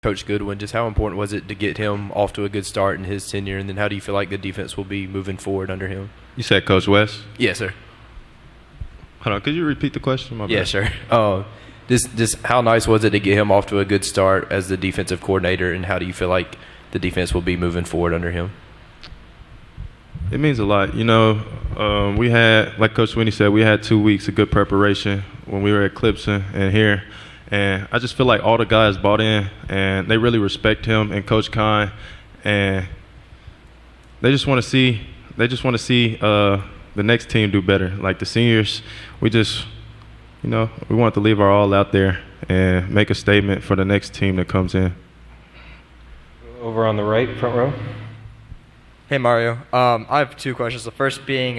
Coach Goodwin, just how important was it to get him off to a good start in his tenure, and then how do you feel like the defense will be moving forward under him? You said Coach West? Yes, sir. Hold on, could you repeat the question? My bad. Yes, sir. Just how nice was it to get him off to a good start as the defensive coordinator, and how do you feel like the defense will be moving forward under him? It means a lot. We had, like Coach Swinney said, we had 2 weeks of good preparation when we were at Clemson and here. And I just feel like all the guys bought in, and they really respect him and Coach Kine, and they just want to see the next team do better. Like the seniors, we just, we want to leave our all out there and make a statement for the next team that comes in. Over on the right, front row. Hey, Mario. I have 2 questions. The first being,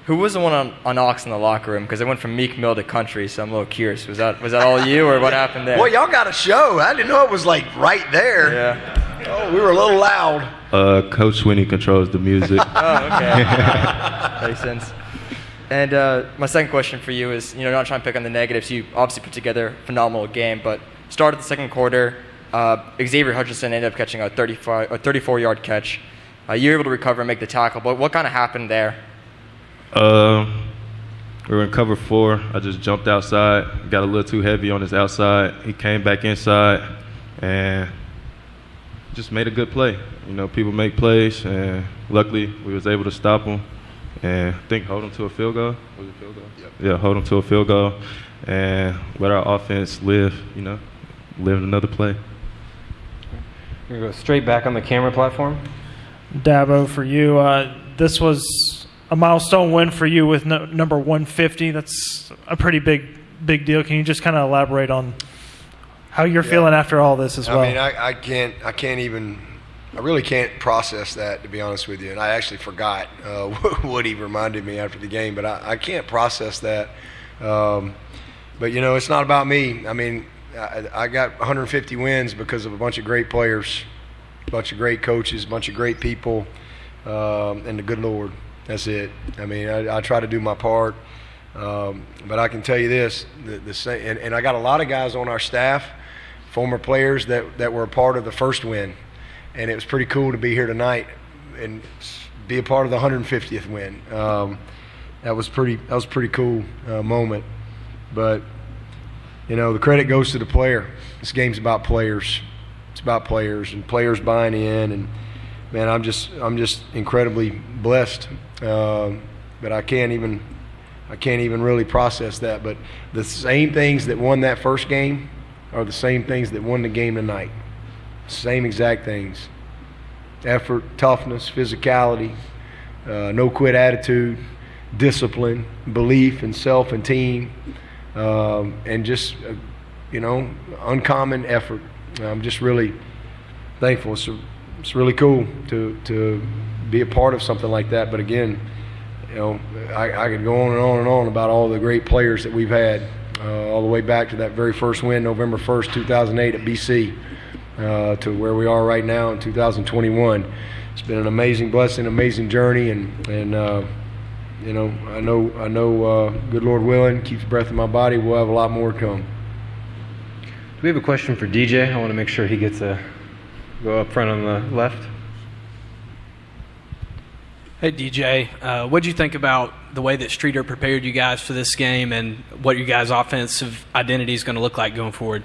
who was the one on Ox in the locker room? Because I went from Meek Mill to country, so I'm a little curious. Was that all you, or what happened there? Well, y'all got a show. I didn't know it was like right there. Yeah. Oh, we were a little loud. Coach Swinney controls the music. Oh, okay. Makes sense. And my second question for you is, not trying to pick on the negatives. You obviously put together a phenomenal game, but started the second quarter. Xavier Hutchinson ended up catching a 34-yard catch. You were able to recover and make the tackle, but what kind of happened there? We were in cover 4. I just jumped outside, got a little too heavy on his outside. He came back inside and just made a good play. People make plays, and luckily we was able to stop him and I think hold him to a field goal. Was it a field goal? Yep. Yeah, hold him to a field goal and let our offense live another play. We're going to go straight back on the camera platform. Dabo, for you, this was a milestone win for you with number 150. That's a pretty big deal. Can you just kind of elaborate on how you're feeling after all this as well? I mean, I really can't process that, to be honest with you. And I actually forgot what he reminded me after the game, but I can't process that. But it's not about me. I mean, I got 150 wins because of a bunch of great players, a bunch of great coaches, a bunch of great people, and the good Lord. That's it. I mean, I try to do my part, but I can tell you this: and I got a lot of guys on our staff, former players that were a part of the first win, and it was pretty cool to be here tonight and be a part of the 150th win. That was pretty cool moment, but the credit goes to the player. This game's about players. It's about players and players buying in, and man, I'm just incredibly blessed. But I can't even really process that. But the same things that won that first game are the same things that won the game tonight. Same exact things: effort, toughness, physicality, no quit attitude, discipline, belief in self and team, and just uncommon effort. I'm just really thankful. It's really cool to be a part of something like that. But again, I could go on and on and on about all the great players that we've had, all the way back to that very first win, November 1st, 2008 at BC, to where we are right now in 2021. It's been an amazing blessing, amazing journey, and I know, good Lord willing, keeps breath in my body, we'll have a lot more to come. Do we have a question for DJ? I want to make sure he gets a go up front on the left. Hey, DJ. What did you think about the way that Streeter prepared you guys for this game and what your guys' offensive identity is going to look like going forward?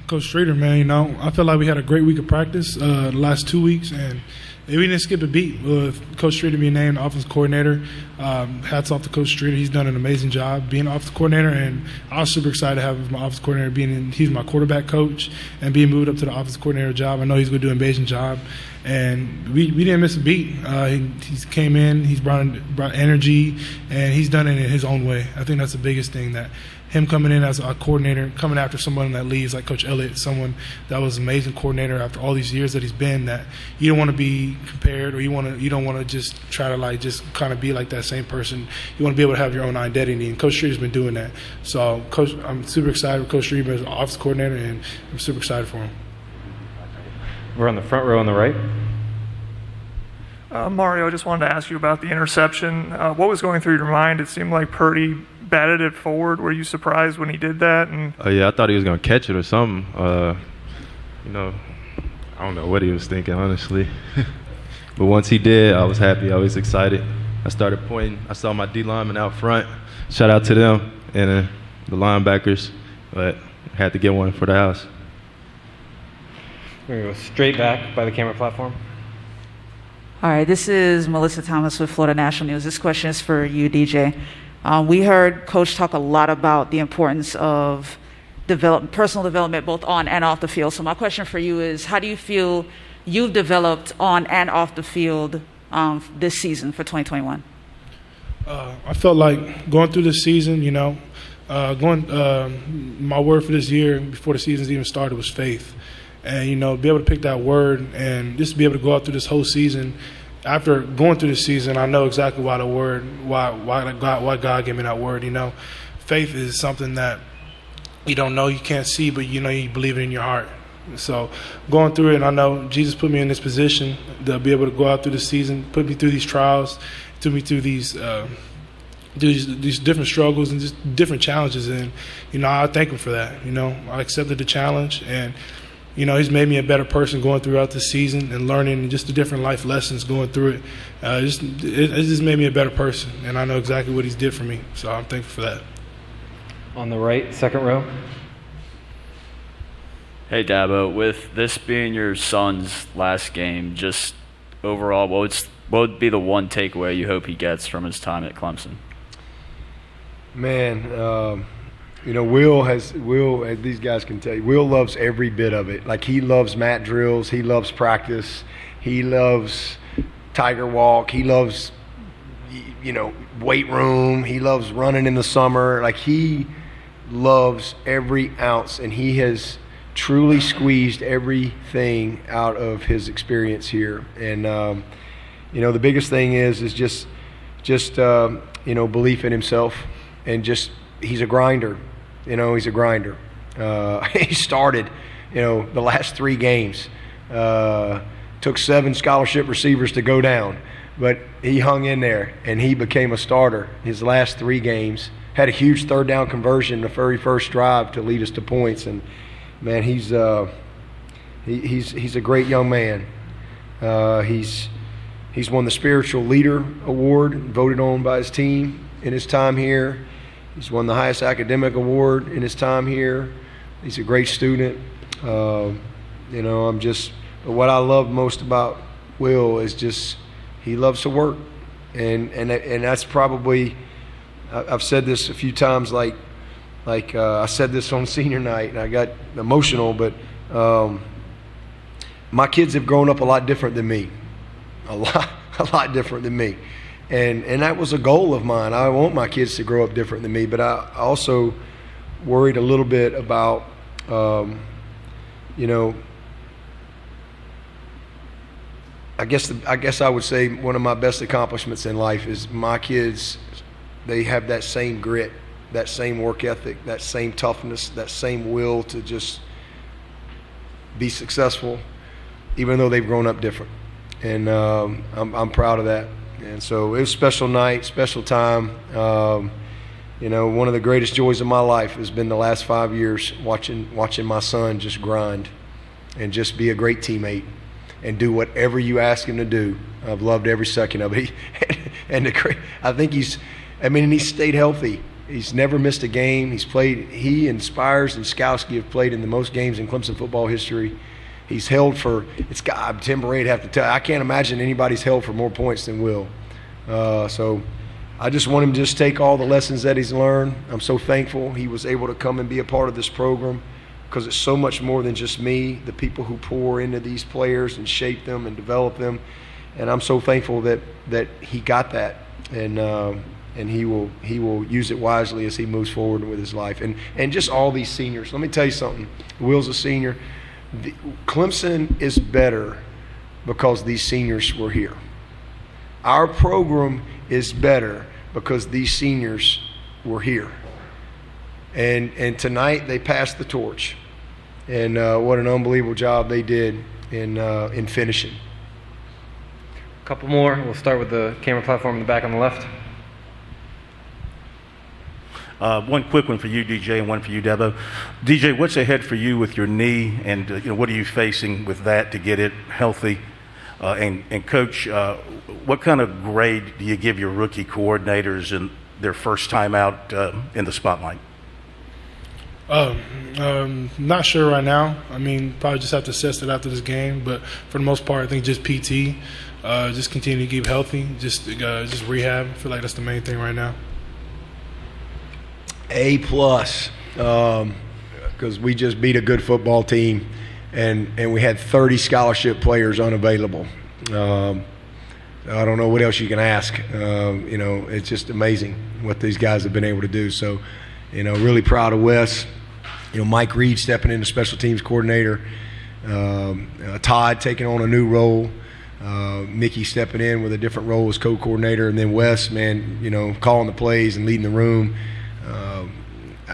Coach Streeter, man, I feel like we had a great week of practice the last 2 weeks, and we didn't skip a beat with Coach Streeter being named offensive coordinator. Hats off to Coach Streeter. He's done an amazing job being offensive coordinator, and I was super excited to have my offensive coordinator he's my quarterback coach, and being moved up to the offensive coordinator job. I know he's going to do an amazing job, and we didn't miss a beat. He came in, he's brought energy, and he's done it in his own way. I think that's the biggest thing, that him coming in as a coordinator, coming after someone that leaves like Coach Elliott, someone that was an amazing coordinator after all these years that he's been, that you don't want to be compared, or you don't want to just try to just kind of be like that same person. You want to be able to have your own identity, and Coach Streeter's been doing that. So I'm super excited with Coach Streeter as an offensive coordinator, and I'm super excited for him. We're on the front row on the right. Mario, I just wanted to ask you about the interception. What was going through your mind? It seemed like Purdy batted it forward. Were you surprised when he did that? And Yeah, I thought he was going to catch it or something. You know, I don't know what he was thinking, honestly. But once he did, I was happy. I was excited. I started pointing. I saw my D linemen out front. Shout out to them and the linebackers. But I had to get one for the house. We're going to go straight back by the camera platform. All right, this is Melissa Thomas with Florida National News. This question is for you, DJ. We heard Coach talk a lot about the importance of personal development both on and off the field. So my question for you is, how do you feel you've developed on and off the field this season for 2021? I felt like going through this season, you know, my word for this year before the season's even started was faith. And, you know, be able to pick that word and just be able to go out through this whole season. After going through this season, I know exactly why God gave me that word, you know. Faith is something that you don't know, you can't see, but you know you believe it in your heart. So going through it, and I know Jesus put me in this position to be able to go out through the season, put me through these trials, took me through these different struggles and just different challenges. And, you know, I thank him for that. You know, I accepted the challenge, and, you know, he's made me a better person going throughout the season and learning just the different life lessons going through it. It just made me a better person, and I know exactly what he's did for me. So I'm thankful for that. On the right, second row. Hey, Dabo, with this being your son's last game, just overall, what would be the one takeaway you hope he gets from his time at Clemson? Man, you know, Will, as these guys can tell you, Will loves every bit of it. Like, he loves mat drills, he loves practice, he loves Tiger Walk, he loves, you know, weight room, he loves running in the summer. Like, he loves every ounce, and he has truly squeezed everything out of his experience here. And you know, the biggest thing is just you know, belief in himself, and just, he's a grinder. You know, he's a grinder. He started, you know, the last 3 games. Took 7 scholarship receivers to go down, but he hung in there and he became a starter his last 3 games. Had a huge third down conversion the very first drive to lead us to points. And man, he's a great young man. He's won the Spiritual Leader Award, voted on by his team in his time here. He's won the highest academic award in his time here. He's a great student. You know, what I love most about Will is just, he loves to work, and that's probably, I've said this a few times, like I said this on senior night, and I got emotional, but my kids have grown up a lot different than me, a lot different than me, and that was a goal of mine. I want my kids to grow up different than me, but I also worried a little bit about, you know, I guess I would say one of my best accomplishments in life is my kids. They have that same grit, that same work ethic, that same toughness, that same will to just be successful, even though they've grown up different. And I'm proud of that. And so it was a special night, special time. You know, one of the greatest joys of my life has been the last 5 years watching my son just grind and just be a great teammate and do whatever you ask him to do. I've loved every second of it. I think he's stayed healthy. He's never missed a game. He and Spires and Skowski have played in the most games in Clemson football history. He's held for, Tim Barrett have to tell, I can't imagine anybody's held for more points than Will. So I just want him to just take all the lessons that he's learned. I'm so thankful he was able to come and be a part of this program, because it's so much more than just me, the people who pour into these players and shape them and develop them. And I'm so thankful that he got that, and he will use it wisely as he moves forward with his life. And just all these seniors. Let me tell you something. Will's a senior. Clemson is better because these seniors were here. Our program is better because these seniors were here. And tonight they passed the torch. And what an unbelievable job they did in finishing. A couple more. We'll start with the camera platform in the back on the left. One quick one for you, DJ, and one for you, Dabo. DJ, what's ahead for you with your knee, and what are you facing with that to get it healthy? And Coach, what kind of grade do you give your rookie coordinators in their first time out in the spotlight? Not sure right now. I mean, probably just have to assess it after this game. But for the most part, I think just PT, just continue to keep healthy, just rehab. I feel like that's the main thing right now. A+, because we just beat a good football team, and we had 30 scholarship players unavailable. I don't know what else you can ask. It's just amazing what these guys have been able to do. So, really proud of Wes. Mike Reed stepping in as special teams coordinator. Todd taking on a new role. Mickey stepping in with a different role as co-coordinator. And then Wes, man, calling the plays and leading the room.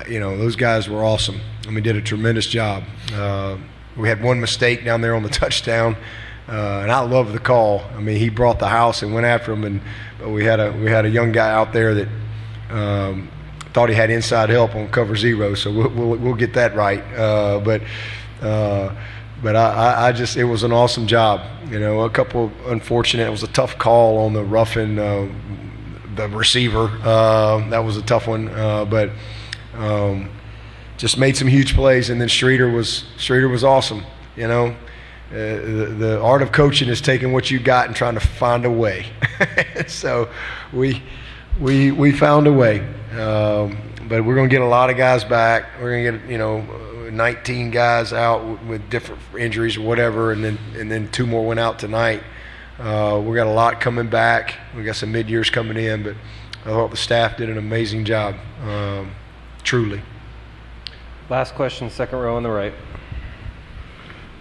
Those guys were awesome. Did a tremendous job. We had one mistake down there on the touchdown. And I love the call. He brought the house and went after him. But we had a young guy out there that thought he had inside help on cover 0, so we'll get that right. But I just, it was an awesome job. A couple unfortunate. It was a tough call on the roughing the receiver. That was a tough one. But just made some huge plays, and then Streeter was awesome. The art of coaching is taking what you got and trying to find a way. So we found a way. But we're going to get a lot of guys back. We're going to get 19 guys out with different injuries or whatever, and then 2 more went out tonight. We got a lot coming back. We got some mid-years coming in, but I thought the staff did an amazing job, truly. Last question, second row on the right.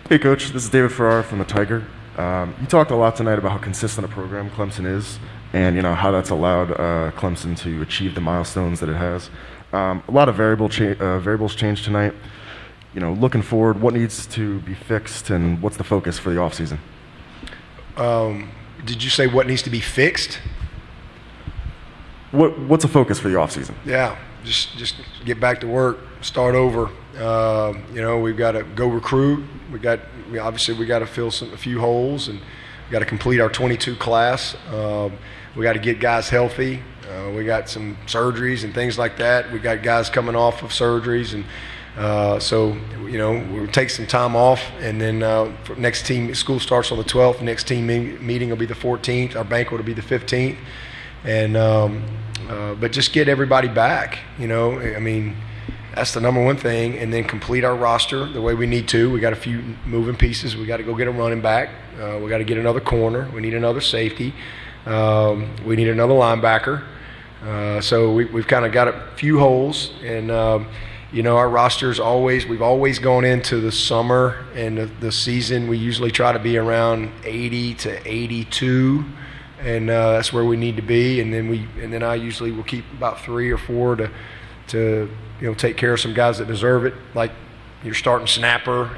Hey, Coach. This is David Farrar from the Tiger. You talked a lot tonight about how consistent a program Clemson is, and how that's allowed Clemson to achieve the milestones that it has. A lot of variables changed tonight. Looking forward, what needs to be fixed, and what's the focus for the offseason? Did you say what needs to be fixed? What's the focus for the offseason? Yeah, just get back to work, start over. We've got to go recruit. We got to fill a few holes, and we got to complete our 22 class. We got to get guys healthy. We got some surgeries and things like that. We got guys coming off of surgeries, and we'll take some time off, and then next team school starts on the 12th. Next team meeting will be the 14th. Our banquet will be the 15th, and but just get everybody back. That's the number one thing, and then complete our roster the way we need to. We got a few moving pieces. We got to go get a running back. We got to get another corner. We need another safety. We need another linebacker. So we've kind of got a few holes, and our rosters we've always gone into the summer and the season. We usually try to be around 80 to 82, and that's where we need to be. And then I usually will keep about 3 or 4 to take care of some guys that deserve it, like your starting snapper,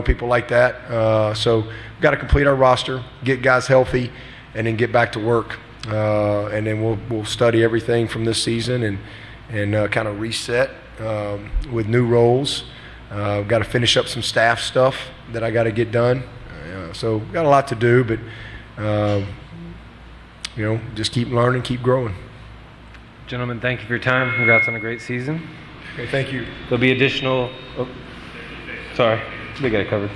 people like that. So we've got to complete our roster, get guys healthy, and then get back to work. And then we'll study everything from this season and kind of reset with new roles. I've got to finish up some staff stuff that I got to get done. So we've got a lot to do, but just keep learning, keep growing. Gentlemen, thank you for your time. Congrats on a great season. Okay, thank you. There'll be additional. Oh, sorry, we got it covered.